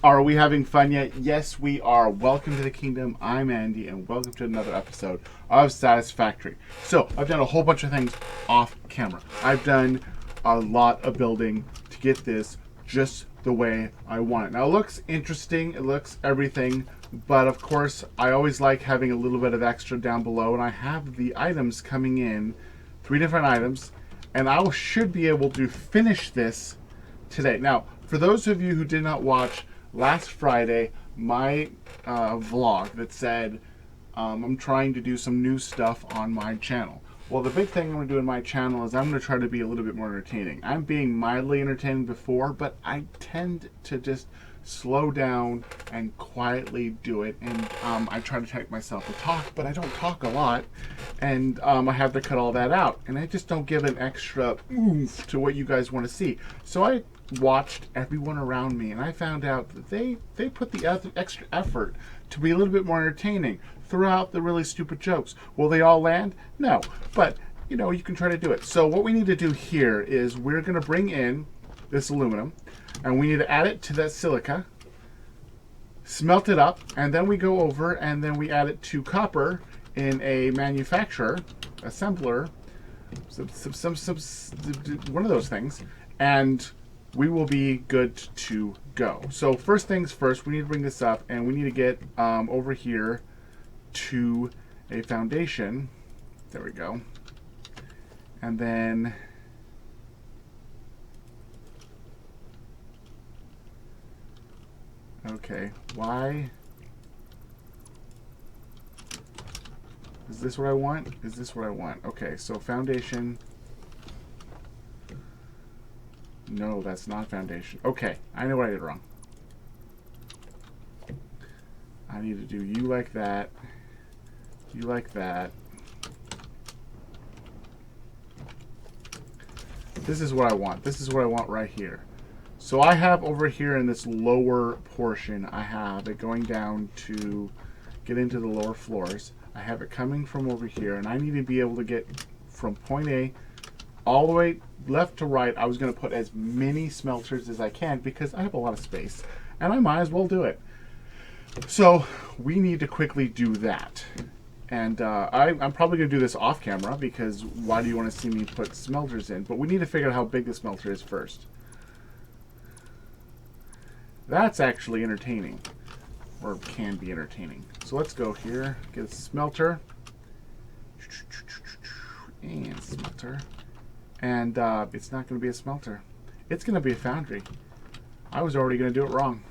Are we having fun yet? Yes, we are. Welcome to the kingdom. I'm Andy, and welcome to another episode of Satisfactory. So, I've done a whole bunch of things off camera. I've done a lot of building to get this just the way I want it. Now, it looks interesting, it looks everything, but of course, I always like having a little bit of extra down below, and I have the items coming in, 3 different items, and I should be able to finish this today. Now, for those of you who did not watch last Friday, my vlog that said I'm trying to do some new stuff on my channel. Well, the big thing I'm going to do in my channel is I'm going to try to be a little bit more entertaining. I'm being mildly entertaining before, but I tend to just slow down and quietly do it. And I try to take myself to talk, but I don't talk a lot. And I have to cut all that out. And I just don't give an extra oomph to what you guys want to see. So I watched everyone around me, and I found out that they put the extra effort to be a little bit more entertaining throughout the really stupid jokes. Will they all land? No, but you know, you can try to do it. So what we need to do here is we're going to bring in this aluminum, and we need to add it to that silica, smelt it up, and then we go over and then we add it to copper in a manufacturer, assembler, one of those things, and we will be good to go. So first things first, we need to bring this up, and we need to get over here to a foundation. There we go. And then okay, why is this what I want? Is this what I want? Okay, so foundation. No, that's not foundation. Okay, I know what I did wrong. I need to do you like that, you like that. This is what I want. This is what I want right here. So I have over here in this lower portion, I have it going down to get into the lower floors. I have it coming from over here, and I need to be able to get from point A all the way left to right. I was going to put as many smelters as I can because I have a lot of space, and I might as well do it. So we need to quickly do that. And I'm probably going to do this off camera because why do you want to see me put smelters in? But we need to figure out how big the smelter is first. That's actually entertaining, or can be entertaining. So let's go here, get a smelter, and smelter. And it's not going to be a smelter. It's going to be a foundry. I was already going to do it wrong.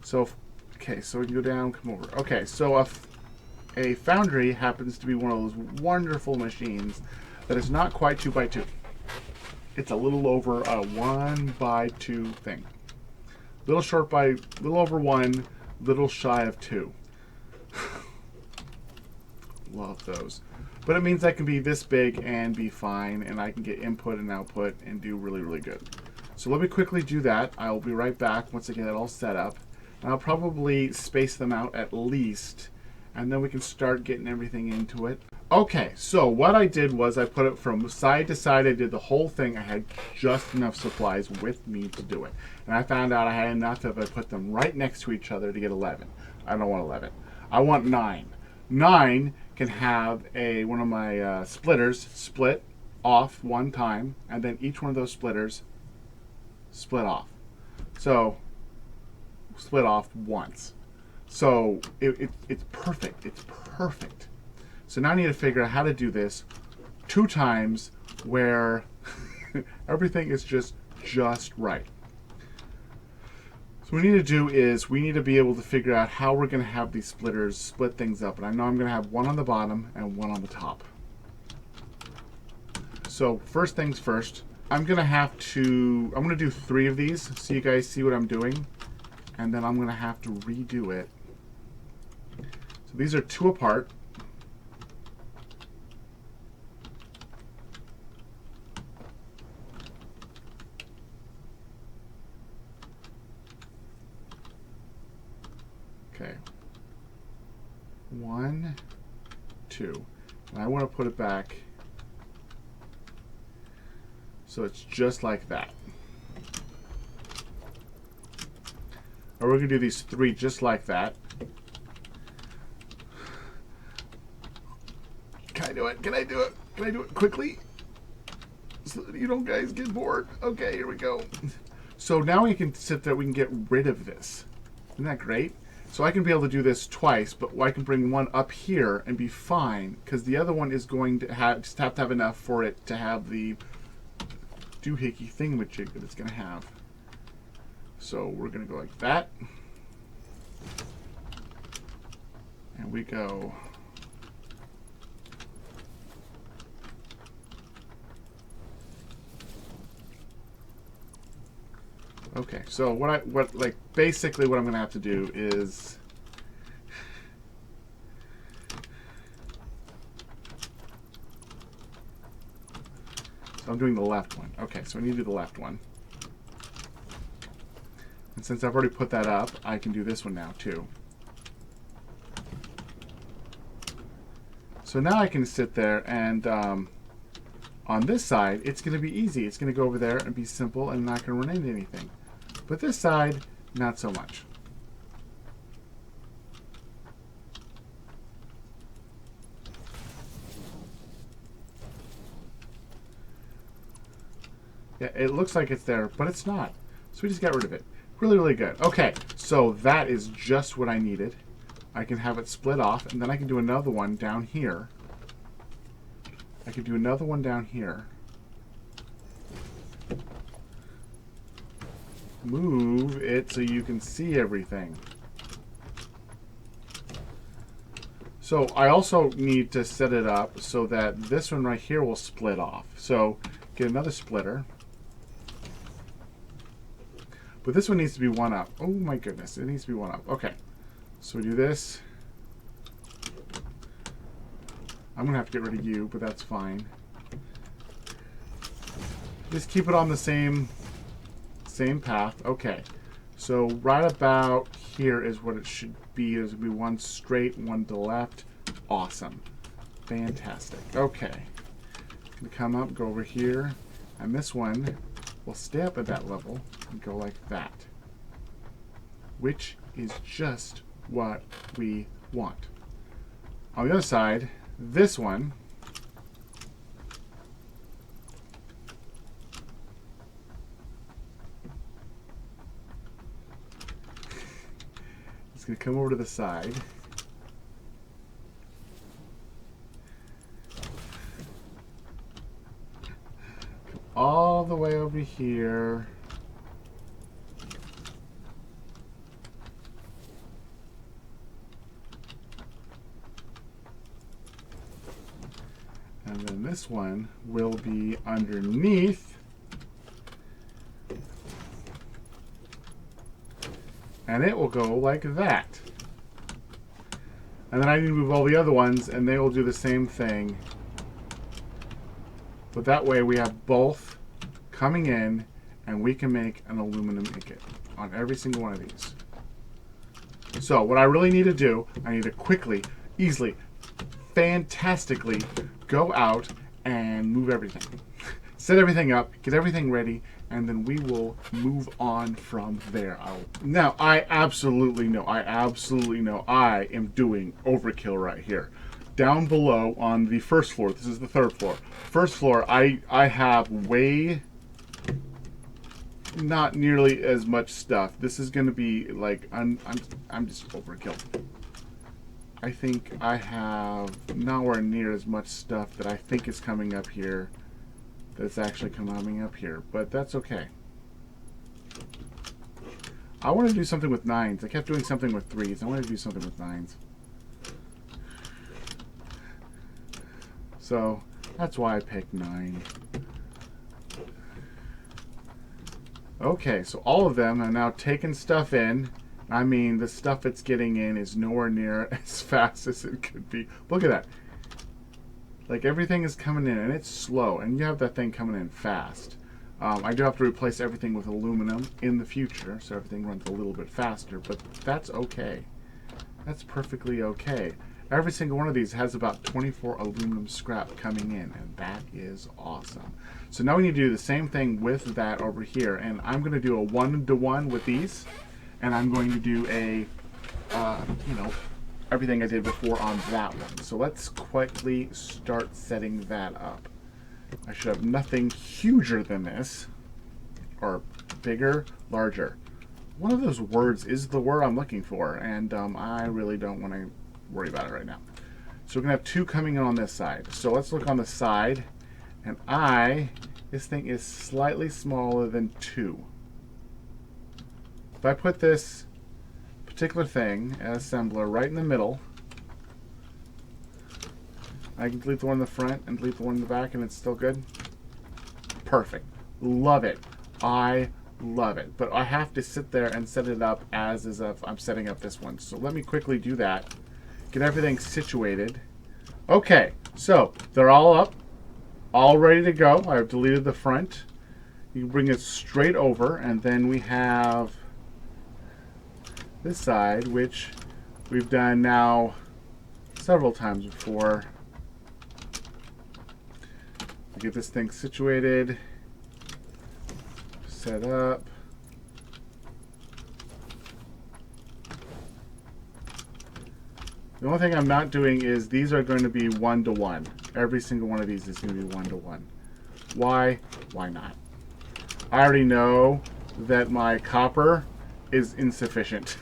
So, okay, so we can go down, come over. Okay, so a foundry happens to be one of those wonderful machines that is not quite 2x2. It's a little over a 1x2 thing. Little short by, little over 1, little shy of 2. Love those. But it means I can be this big and be fine, and I can get input and output and do really, really good. So let me quickly do that. I'll be right back once I get it all set up. And I'll probably space them out at least, and then we can start getting everything into it. Okay, so what I did was I put it from side to side. I did the whole thing. I had just enough supplies with me to do it. And I found out I had enough if I put them right next to each other to get 11. I don't want 11. I want 9. 9 can have one of my splitters split off one time, and then each one of those splitters split off. So split off once. So it's perfect. It's perfect. So now I need to figure out how to do this 2 times where everything is just right. So what we need to do is we need to be able to figure out how we're going to have these splitters split things up. And I know I'm going to have one on the bottom and one on the top. So first things first, I'm going to do 3 of these so you guys see what I'm doing. And then I'm going to have to redo it. So these are 2 apart. Okay. 1, 2. And I want to put it back so it's just like that. And we're going to do these 3 just like that. Can I do it? Can I do it? Can I do it quickly? So that you don't guys get bored. Okay, here we go. So now we can sit there, we can get rid of this. Isn't that great? So I can be able to do this twice, but I can bring one up here and be fine, because the other one is going to just have to have enough for it to have the doohickey thingamajig that it's going to have. So we're going to go like that. And we go. Okay, so basically what I'm going to have to do is so I'm doing the left one. Okay, so I need to do the left one. And since I've already put that up, I can do this one now too. So now I can sit there and on this side, it's going to be easy. It's going to go over there and be simple and not going to run into anything. But this side, not so much. Yeah, it looks like it's there, but it's not. So we just got rid of it. Really, really good. Okay, so that is just what I needed. I can have it split off, and then I can do another one down here. I could do another one down here. Move it so you can see everything. So I also need to set it up so that this one right here will split off. So get another splitter. But this one needs to be one up. Oh my goodness, it needs to be one up. Okay, so we do this. I'm going to have to get rid of you, but that's fine. Just keep it on the same path. Okay. So right about here is what it should be. There's going to be one straight, one to the left. Awesome. Fantastic. Okay. It's going to come up, go over here. And this one will stay up at that level and go like that. Which is just what we want. On the other side, this one is going to come over to the side. Come all the way over here. And then this one will be underneath. And it will go like that. And then I need to move all the other ones, and they will do the same thing. But that way we have both coming in, and we can make an aluminum ingot on every single one of these. So what I really need to do, I need to quickly, easily, fantastically go out and move everything. Set everything up, get everything ready, and then we will move on from there. Now, I absolutely know I am doing overkill right here. Down below on the first floor, this is the third floor. First floor, I have way not nearly as much stuff. This is going to be like I'm just overkill. I think I have nowhere near as much stuff that I think is coming up here that's actually coming up here, but that's okay. I want to do something with 9s. I kept doing something with 3s. I want to do something with 9s. So that's why I picked 9. Okay, so all of them are now taking stuff in. I mean, the stuff it's getting in is nowhere near as fast as it could be. Look at that. Like, everything is coming in, and it's slow, and you have that thing coming in fast. I do have to replace everything with aluminum in the future, so everything runs a little bit faster, but that's okay. That's perfectly okay. Every single one of these has about 24 aluminum scrap coming in, and that is awesome. So now we need to do the same thing with that over here, and I'm going to do a 1-to-1 with these. and I'm going to do a, you know, everything I did before on that one. So let's quickly start setting that up. I should have nothing huger than this, or bigger, larger. One of those words is the word I'm looking for, and I really don't want to worry about it right now. So we're going to have 2 coming in on this side. So let's look on the side, and this thing is slightly smaller than 2. If I put this particular thing, an assembler, right in the middle, I can delete the one in the front and delete the one in the back, and it's still good. Perfect. Love it. I love it. But I have to sit there and set it up as if I'm setting up this one. So let me quickly do that. Get everything situated. Okay, so they're all up, all ready to go. I've deleted the front. You bring it straight over, and then we have this side, which we've done now several times before. Get this thing situated, set up. The only thing I'm not doing is these are going to be 1-to-1. Every single one of these is going to be 1-to-1. Why? Why not? I already know that my copper is insufficient.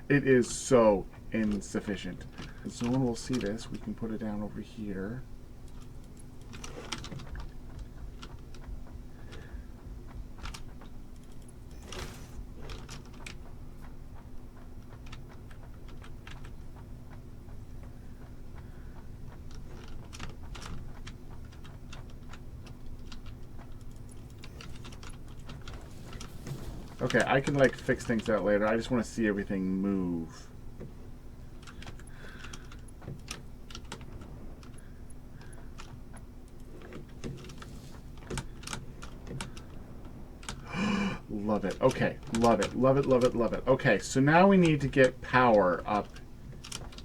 It is so insufficient. And so when we'll see this, we can put it down over here. Okay, I can like fix things out later. I just want to see everything move. Love it. Okay, love it, love it, love it, love it. Okay, so now we need to get power up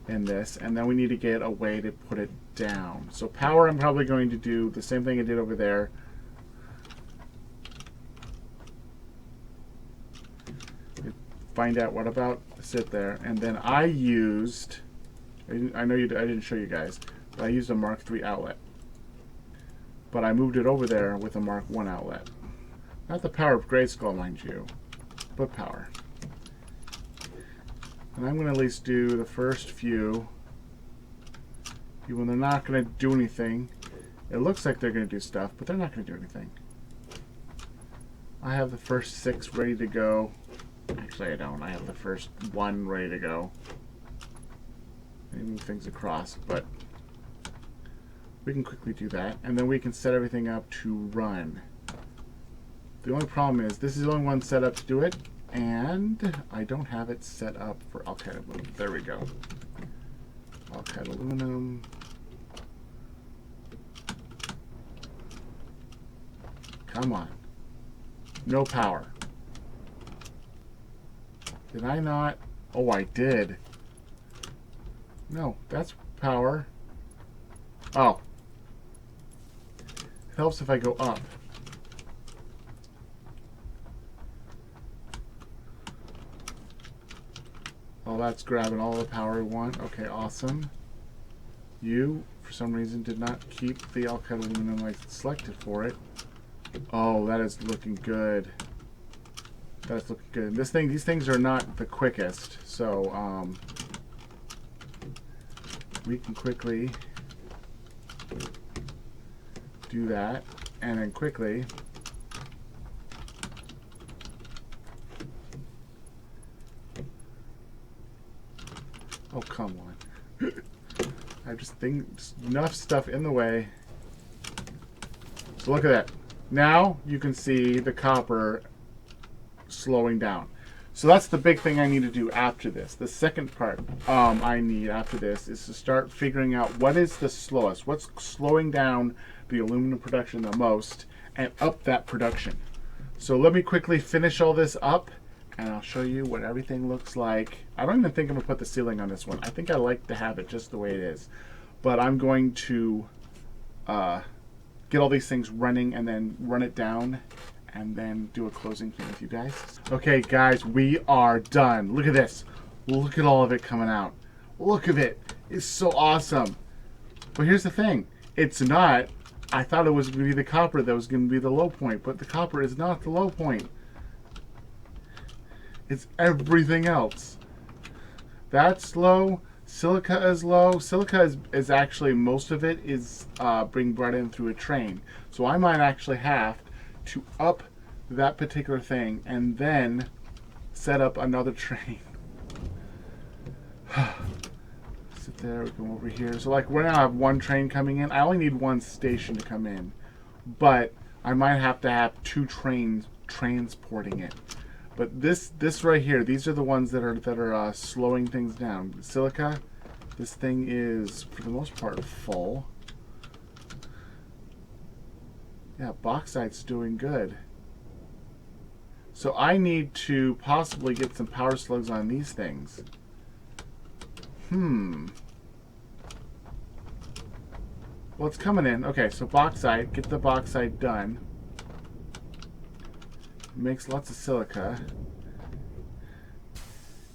in this, and then we need to get a way to put it down. So power, I'm probably going to do the same thing I did over there. Find out what about sit there, and then I used, I know I didn't show you guys, but I used a Mark III outlet, but I moved it over there with a Mark I outlet. Not the power of Grayskull, mind you, but power. And I'm going to at least do the first few, even when they're not going to do anything. It looks like they're going to do stuff, but they're not going to do anything. I have the first 6 ready to go. Actually, I don't. I have the first 1 ready to go. I move things across, but we can quickly do that, and then we can set everything up to run. The only problem is this is the only one set up to do it, and I don't have it set up for alkyd aluminum. There we go. Alkyd aluminum. Come on. No power. Did I not? Oh, I did. No, that's power. Oh. It helps if I go up. Oh, that's grabbing all the power we want. Okay, awesome. You, for some reason, did not keep the alkyd aluminum I selected for it. Oh, that is looking good. That's looking good. These things are not the quickest, so we can quickly do that, and then quickly oh, come on. I just think enough stuff in the way. So look at that. Now you can see the copper slowing down. So that's the big thing I need to do after this. The second part I need after this is to start figuring out what is the slowest, what's slowing down the aluminum production the most, and up that production. So let me quickly finish all this up, and I'll show you what everything looks like. I don't even think I'm going to put the ceiling on this one. I think I like to have it just the way it is. But I'm going to get all these things running and then run it down, and then do a closing thing with you guys. Okay, guys, we are done. Look at this. Look at all of it coming out. Look at it. It's so awesome. But here's the thing. It's not. I thought it was going to be the copper that was going to be the low point, but the copper is not the low point. It's everything else. That's low. Silica is low. Silica is actually, most of it is being brought in through a train. So I might actually have to up that particular thing and then set up another train. Sit there, we come over here. So like we're gonna have one train coming in. I only need one station to come in, but I might have to have two trains transporting it. But this right here, these are the ones that are slowing things down. Silica, this thing is for the most part full. Yeah, bauxite's doing good. So I need to possibly get some power slugs on these things. Well, it's coming in. Okay, so bauxite, get the bauxite done. Makes lots of silica.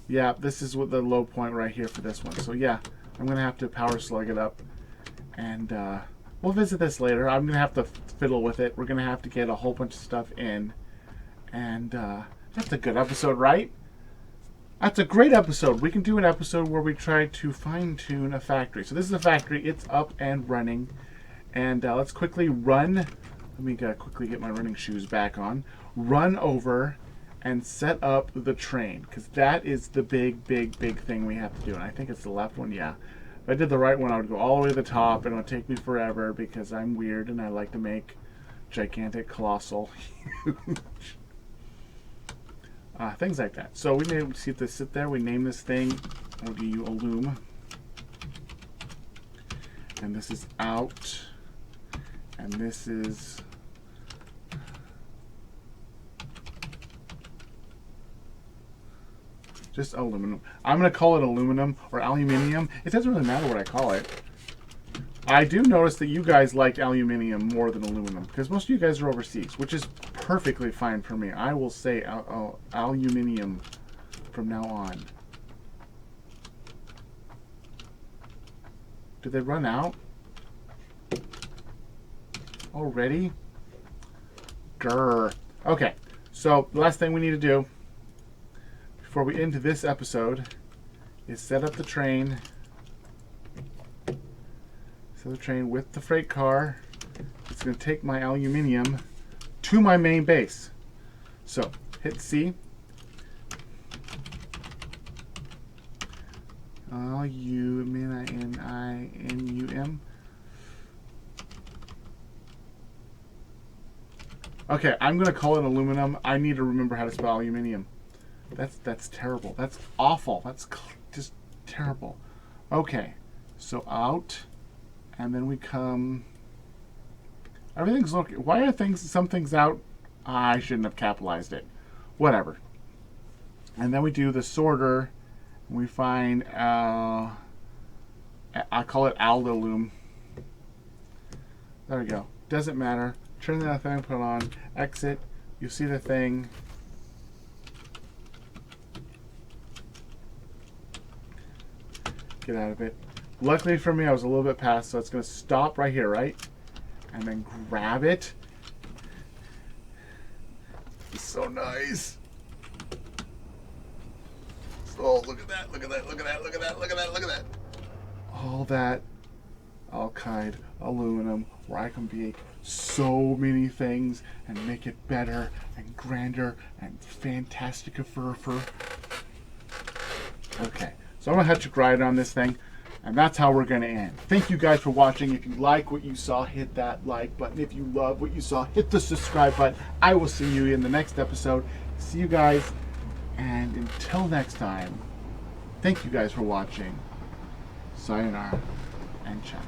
Yeah, this is what the low point right here for this one. So yeah, I'm gonna have to power slug it up, and we'll visit this later. I'm gonna have to fiddle with it. We're gonna have to get a whole bunch of stuff in, and that's a good episode, right? That's a great episode. We can do an episode where we try to fine-tune a factory. So this is a factory. It's up and running, and let's quickly run. Let me quickly get my running shoes back on. Run over and set up the train, because that is the big thing we have to do. And I think it's the left one. Yeah, if I did the right one, I would go all the way to the top, and it would take me forever because I'm weird and I like to make gigantic, colossal, huge things like that. So we name, see this sit there. We name this thing. We'll do you Illum, and this is out, and this is. Just aluminum. I'm going to call it aluminum or aluminium. It doesn't really matter what I call it. I do notice that you guys like aluminium more than aluminum because most of you guys are overseas, which is perfectly fine for me. I will say aluminium from now on. Did they run out already? Grr. Okay, so the last thing we need to do before we end this episode is set up the train. Set the train with the freight car. It's going to take my aluminium to my main base. So hit C. Aluminium. Okay, I'm going to call it aluminum. I need to remember how to spell aluminium. That's terrible. That's awful. That's just terrible. Okay, so out, and then we come. Everything's looking. Why are some things out? I shouldn't have capitalized it. Whatever. And then we do the sorter. And we find. I call it Aldolum. There we go. Doesn't matter. Turn that thing. Put it on. Exit. You see the thing. Get out of it. Luckily for me, I was a little bit past, so it's going to stop right here, right? And then grab it. It's so nice. Oh, look at that, look at that, look at that, look at that, look at that, look at that. All that alkyd aluminum, where I can make so many things and make it better and grander and fantastic. Okay. So I'm going to have to grind on this thing, and that's how we're going to end. Thank you guys for watching. If you like what you saw, hit that like button. If you love what you saw, hit the subscribe button. I will see you in the next episode. See you guys, and until next time, thank you guys for watching. Sayonara, and ciao.